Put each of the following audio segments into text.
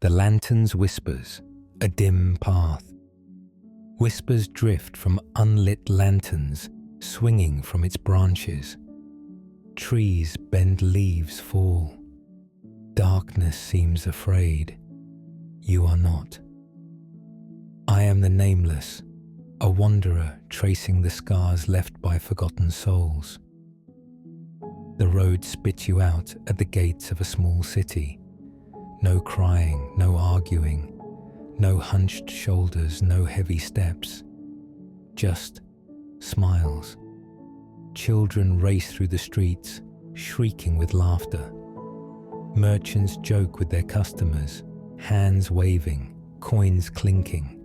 The lantern's whispers, a dim path. Whispers drift from unlit lanterns swinging from its branches. Trees bend, leaves fall. Darkness seems afraid. You are not. I am the nameless, a wanderer tracing the scars left by forgotten souls. The road spits you out at the gates of a small city. No crying, no arguing, no hunched shoulders, no heavy steps. Just smiles. Children race through the streets, shrieking with laughter. Merchants joke with their customers, hands waving, coins clinking.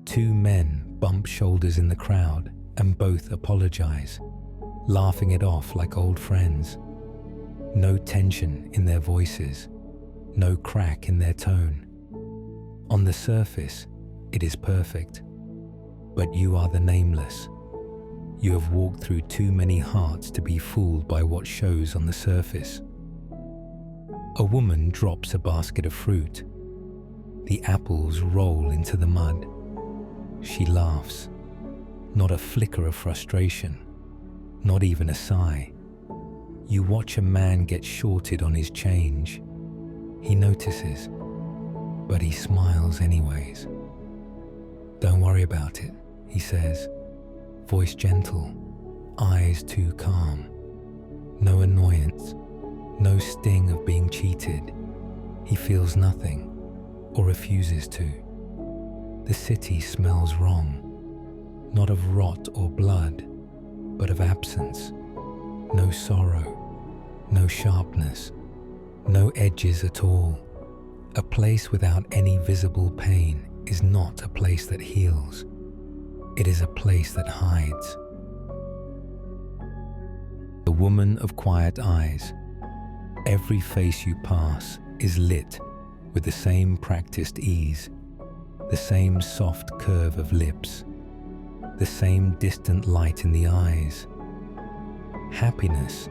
Two men bump shoulders in the crowd and both apologize, laughing it off like old friends. No tension in their voices, no crack in their tone. On the surface, it is perfect, but you are the nameless. You have walked through too many hearts to be fooled by what shows on the surface. A woman drops a basket of fruit. The apples roll into the mud. She laughs. Not a flicker of frustration, not even a sigh. You watch a man get shorted on his change. He notices, but he smiles anyways. Don't worry about it, he says, voice gentle, eyes too calm. No annoyance, no sting of being cheated. He feels nothing, or refuses to. The city smells wrong, not of rot or blood, but of absence. No sorrow, no sharpness, no edges at all. A place without any visible pain is not a place that heals. It is a place that hides. The woman of quiet eyes. Every face you pass is lit with the same practiced ease, the same soft curve of lips, the same distant light in the eyes. Happiness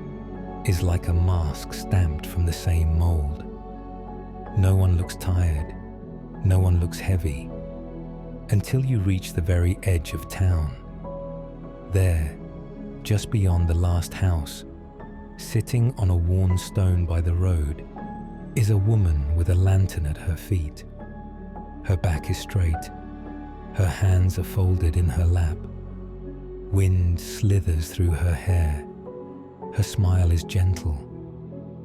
is like a mask stamped from the same mold. No one looks tired, no one looks heavy, until you reach the very edge of town. There, just beyond the last house, sitting on a worn stone by the road, is a woman with a lantern at her feet. Her back is straight. Her hands are folded in her lap. Wind slithers through her hair. Her smile is gentle,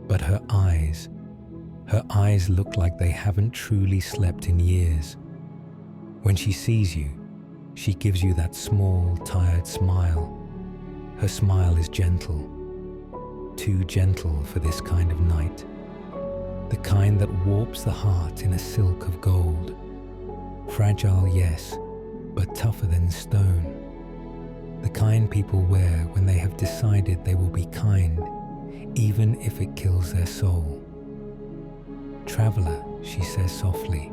but her eyes look like they haven't truly slept in years. When she sees you, she gives you that small, tired smile. Her smile is gentle, too gentle for this kind of night. The kind that warps the heart in a silk of gold. Fragile, yes, but tougher than stone. The kind people wear when they have decided they will be kind, even if it kills their soul. Traveler, she says softly,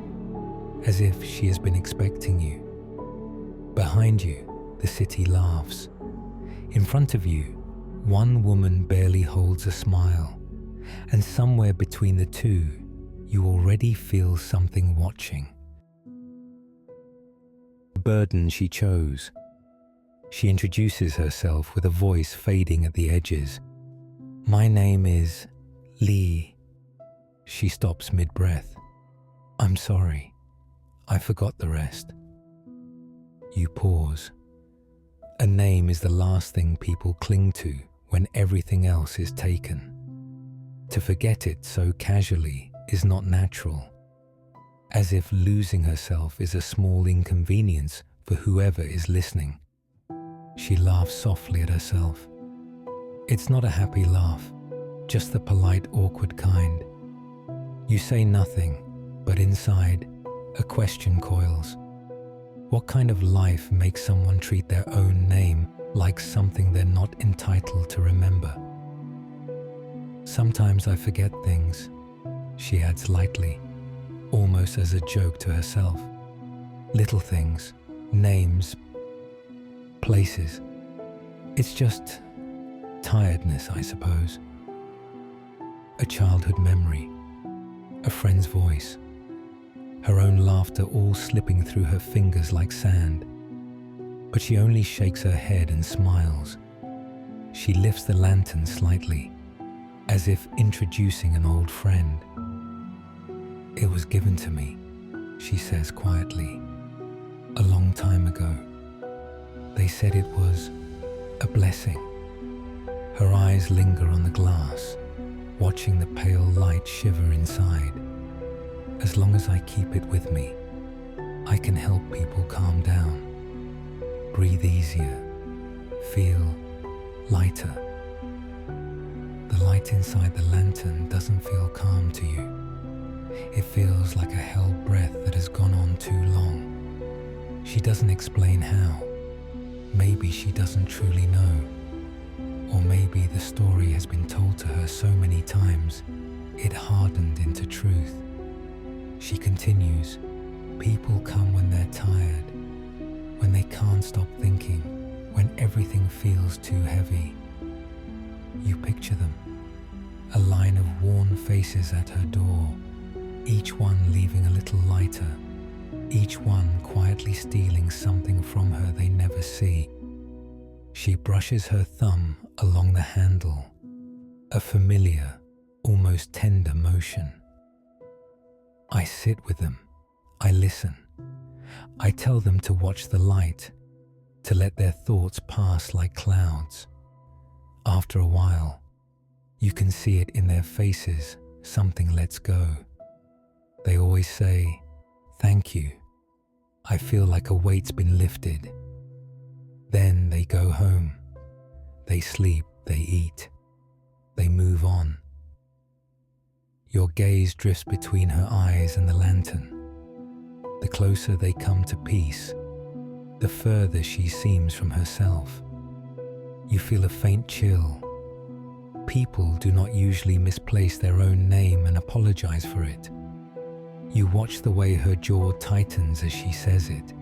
as if she has been expecting you. Behind you, the city laughs. In front of you, one woman barely holds a smile, and somewhere between the two, you already feel something watching. The burden she chose. She introduces herself with a voice fading at the edges. My name is Lee. She stops mid-breath. I'm sorry. I forgot the rest. You pause. A name is the last thing people cling to when everything else is taken. To forget it so casually is not natural, as if losing herself is a small inconvenience for whoever is listening. She laughs softly at herself. It's not a happy laugh, just the polite, awkward kind. You say nothing, but inside, a question coils. What kind of life makes someone treat their own name like something they're not entitled to remember? Sometimes I forget things, she adds lightly, almost as a joke to herself. Little things, names, places. It's just tiredness, I suppose. A childhood memory, a friend's voice, her own laughter all slipping through her fingers like sand. But she only shakes her head and smiles. She lifts the lantern slightly, as if introducing an old friend. "It was given to me," she says quietly, "a long time ago. They said it was a blessing." Her eyes linger on the glass, watching the pale light shiver inside. "As long as I keep it with me, I can help people calm down, breathe easier, feel lighter." The light inside the lantern doesn't feel calm to you. It feels like a held breath that has gone on too long. She doesn't explain how. Maybe she doesn't truly know. Or maybe the story has been told to her so many times, it hardened into truth. She continues, "People come when they're tired, when they can't stop thinking, when everything feels too heavy." You picture them, a line of worn faces at her door, each one leaving a little lighter, each one quietly stealing something from her they never see. She brushes her thumb along the handle, a familiar, almost tender motion. I sit with them, I listen. I tell them to watch the light, to let their thoughts pass like clouds. After a while, you can see it in their faces, something lets go. They always say, "Thank you. I feel like a weight's been lifted." Then they go home. They sleep, they eat. They move on. Your gaze drifts between her eyes and the lantern. The closer they come to peace, the further she seems from herself. You feel a faint chill. People do not usually misplace their own name and apologize for it. You watch the way her jaw tightens as she says it,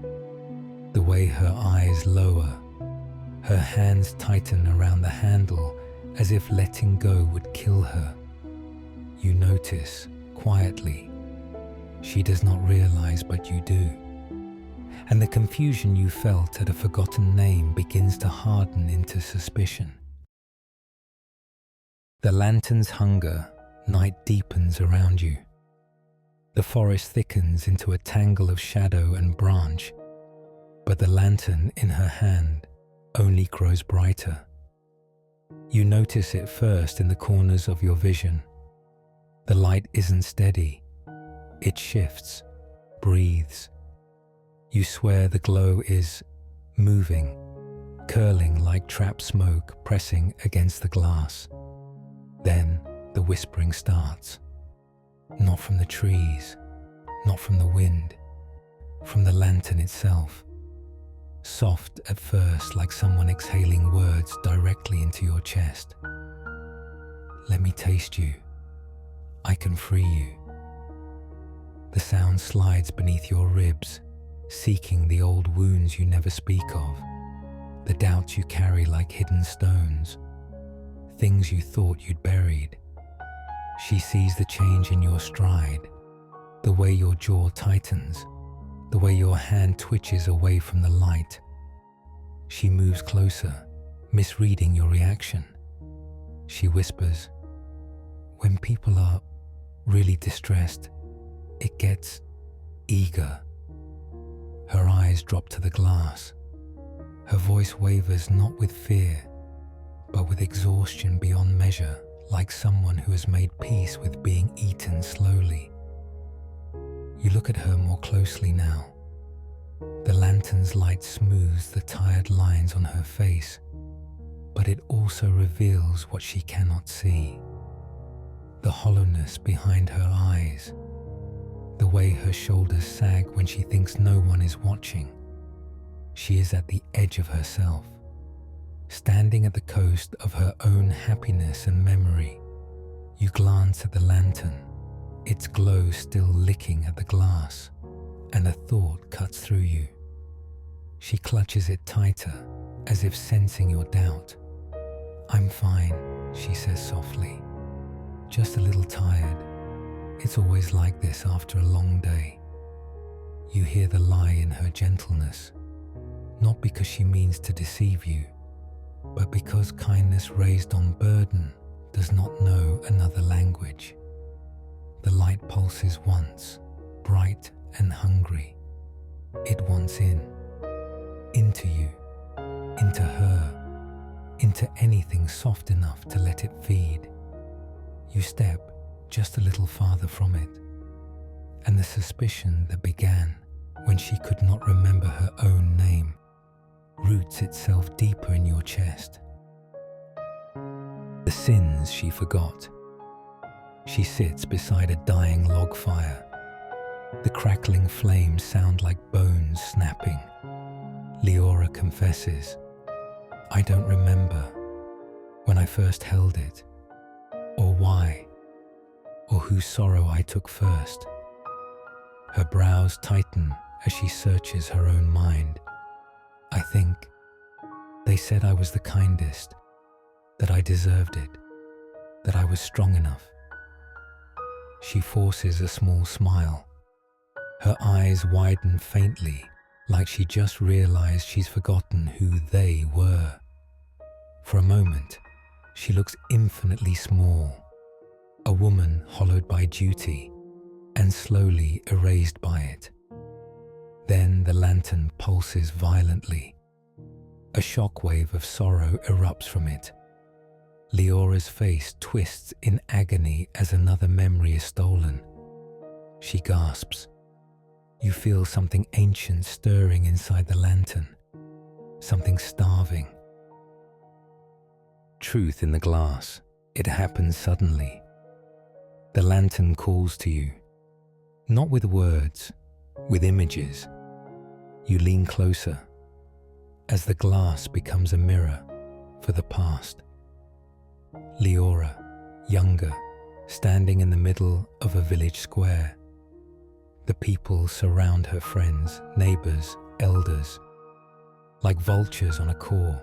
the way her eyes lower, her hands tighten around the handle as if letting go would kill her. You notice, quietly. She does not realize, but you do. And the confusion you felt at a forgotten name begins to harden into suspicion. The lantern's hunger, night deepens around you. The forest thickens into a tangle of shadow and branch, but the lantern in her hand only grows brighter. You notice it first in the corners of your vision. The light isn't steady. It shifts, breathes. You swear the glow is moving, curling like trapped smoke pressing against the glass. Then the whispering starts. Not from the trees, not from the wind, from the lantern itself. Soft at first, like someone exhaling words directly into your chest. "Let me taste you. I can free you." The sound slides beneath your ribs, seeking the old wounds you never speak of, the doubts you carry like hidden stones, things you thought you'd buried. She sees the change in your stride, the way your jaw tightens, the way your hand twitches away from the light. She moves closer, misreading your reaction. She whispers, "When people are really distressed, it gets eager." Her eyes drop to the glass. Her voice wavers not with fear, but with exhaustion beyond measure, like someone who has made peace with being eaten slowly. You look at her more closely now. The lantern's light smooths the tired lines on her face, but it also reveals what she cannot see. The hollowness behind her eyes, the way her shoulders sag when she thinks no one is watching. She is at the edge of herself, standing at the coast of her own happiness and memory. You glance at the lantern, its glow still licking at the glass, and a thought cuts through you. She clutches it tighter, as if sensing your doubt. "I'm fine," she says softly. "Just a little tired. It's always like this after a long day." You hear the lie in her gentleness, not because she means to deceive you, but because kindness raised on burden does not know another language. The light pulses once, bright and hungry. It wants into you, into her, into anything soft enough to let it feed. You step just a little farther from it, and the suspicion that began when she could not remember her own name roots itself deeper in your chest. The sins she forgot. She sits beside a dying log fire. The crackling flames sound like bones snapping. Leora confesses, "I don't remember when I first held it, or why, or whose sorrow I took first." Her brows tighten as she searches her own mind. "I think they said I was the kindest, that I deserved it, that I was strong enough." She forces a small smile. Her eyes widen faintly, like she just realized she's forgotten who they were. For a moment, she looks infinitely small, a woman hollowed by duty and slowly erased by it. Then the lantern pulses violently. A shockwave of sorrow erupts from it. Leora's face twists in agony as another memory is stolen. She gasps. You feel something ancient stirring inside the lantern, something starving. Truth in the glass. It happens suddenly. The lantern calls to you, not with words, with images. You lean closer, as the glass becomes a mirror for the past. Leora, younger, standing in the middle of a village square. The people surround her friends, neighbors, elders. Like vultures on a core,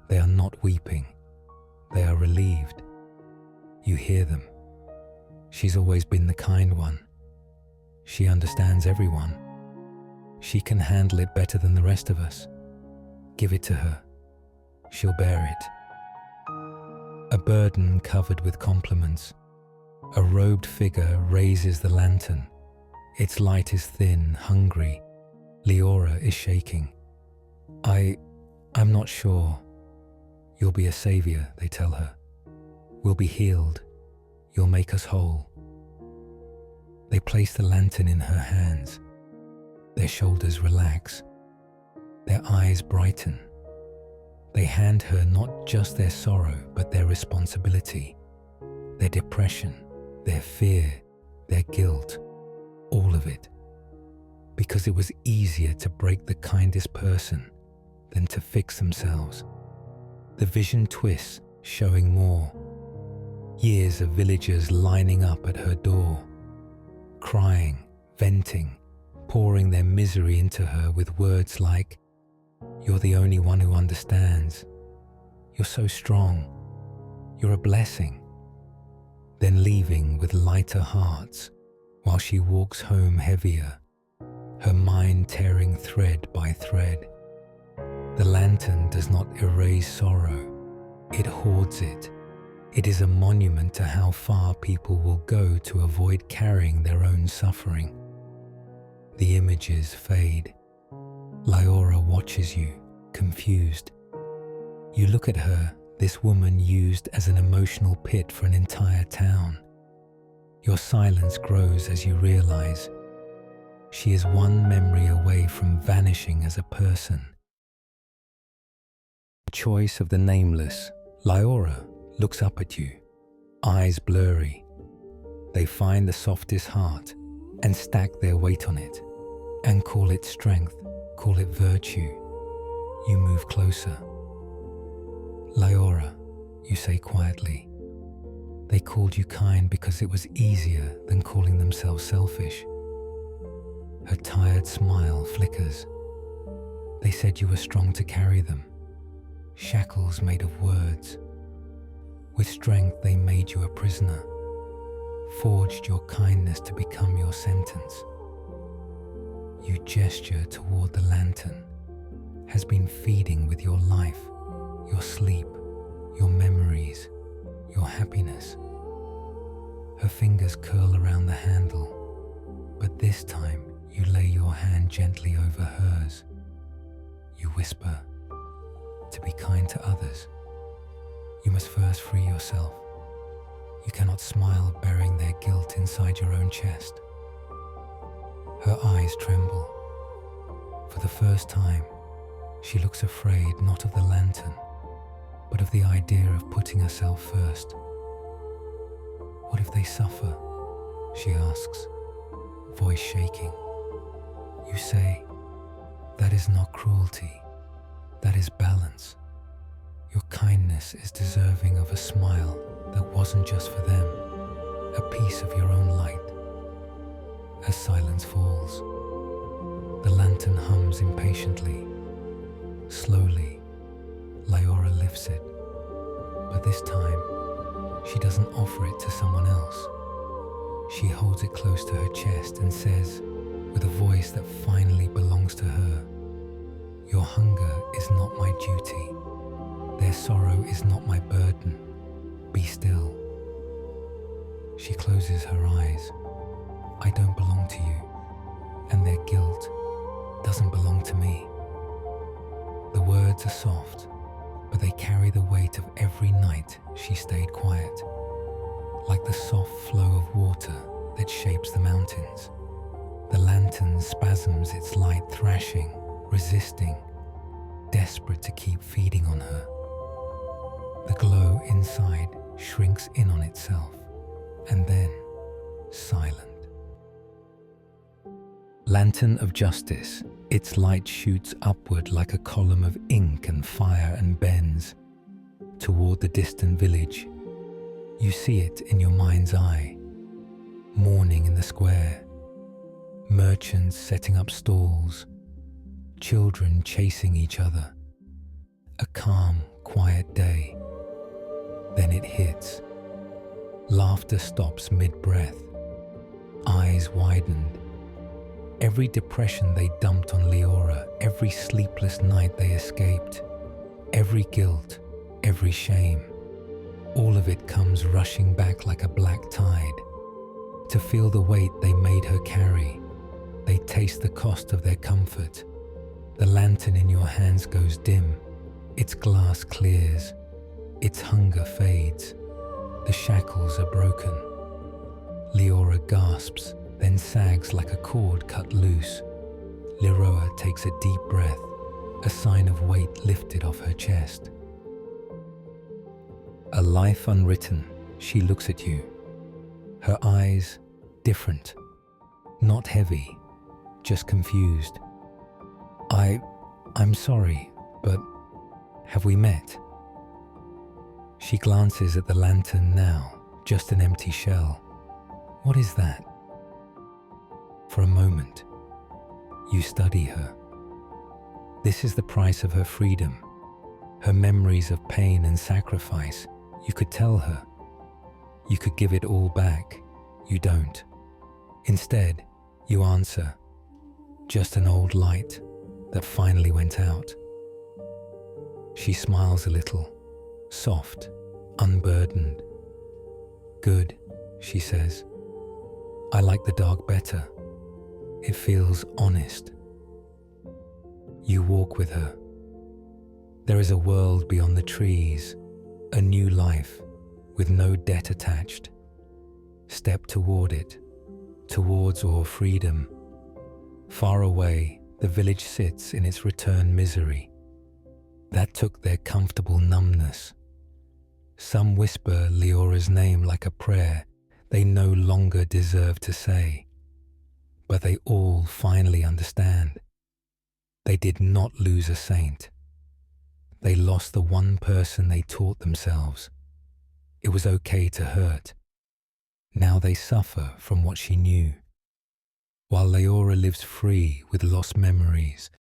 they are not weeping. They are relieved. You hear them. She's always been the kind one. She understands everyone. She can handle it better than the rest of us. Give it to her. She'll bear it. A burden covered with compliments. A robed figure raises the lantern. Its light is thin, hungry. Leora is shaking. I'm not sure. You'll be a savior, they tell her. We'll be healed. You'll make us whole. They place the lantern in her hands. Their shoulders relax. Their eyes brighten. They hand her not just their sorrow, but their responsibility, their depression, their fear, their guilt, all of it. Because it was easier to break the kindest person than to fix themselves. The vision twists, showing more. Years of villagers lining up at her door, crying, venting, pouring their misery into her with words like, "You're the only one who understands. You're so strong. You're a blessing." Then leaving with lighter hearts while she walks home heavier, her mind tearing thread by thread. The lantern does not erase sorrow. It hoards it. It is a monument to how far people will go to avoid carrying their own suffering. The images fade. Leora watches you, confused. You look at her, this woman used as an emotional pit for an entire town. Your silence grows as you realize she is one memory away from vanishing as a person. Choice of the nameless. Leora looks up at you, eyes blurry. They find the softest heart and stack their weight on it and call it strength, call it virtue. You move closer. Leora, you say quietly. They called you kind because it was easier than calling themselves selfish. Her tired smile flickers. They said you were strong to carry them. Shackles made of words. With strength they made you a prisoner, forged your kindness to become your sentence. You gesture toward the lantern, has been feeding with your life, your sleep, your memories, your happiness. Her fingers curl around the handle, but this time you lay your hand gently over hers. You whisper, to be kind to others, you must first free yourself. You cannot smile burying their guilt inside your own chest. Her eyes tremble. For the first time, she looks afraid not of the lantern, but of the idea of putting herself first. What if they suffer? She asks, voice shaking. You say, that is not cruelty, that is balance. Your kindness is deserving of a smile that wasn't just for them, a piece of your own light. As silence falls, the lantern hums impatiently. Slowly, Leora lifts it, but this time, she doesn't offer it to someone else. She holds it close to her chest and says, with a voice that finally belongs to her, your hunger is not my duty. Their sorrow is not my burden. Be still. She closes her eyes. I don't belong to you, and their guilt doesn't belong to me. The words are soft, but they carry the weight of every night she stayed quiet, like the soft flow of water that shapes the mountains. The lantern spasms its light, thrashing, resisting, desperate to keep feeding on her. The glow inside shrinks in on itself, and then silent. Lantern of justice, its light shoots upward like a column of ink and fire and bends toward the distant village. You see it in your mind's eye. Mourning in the square, merchants setting up stalls, children chasing each other. A calm, quiet day. Then it hits. Laughter stops mid-breath. Eyes widened. Every depression they dumped on Leora, every sleepless night they escaped, every guilt, every shame, all of it comes rushing back like a black tide. To feel the weight they made her carry, they taste the cost of their comfort. The lantern in your hands goes dim, its glass clears, its hunger fades. The shackles are broken. Leora gasps, then sags like a cord cut loose. Leroa takes a deep breath, a sign of weight lifted off her chest. A life unwritten, she looks at you. Her eyes different, not heavy, just confused. I'm sorry, but have we met? She glances at the lantern now, just an empty shell. What is that? For a moment, you study her. This is the price of her freedom, her memories of pain and sacrifice. You could tell her. You could give it all back. You don't. Instead, you answer, just an old light that finally went out. She smiles a little, soft, unburdened. Good, she says. I like the dark better. It feels honest. You walk with her. There is a world beyond the trees, a new life with no debt attached. Step toward it, towards our freedom. Far away, the village sits in its return misery. That took their comfortable numbness. Some whisper Leora's name like a prayer they no longer deserve to say. But they all finally understand. They did not lose a saint. They lost the one person they taught themselves. It was okay to hurt. Now they suffer from what she knew. While Leora lives free with lost memories,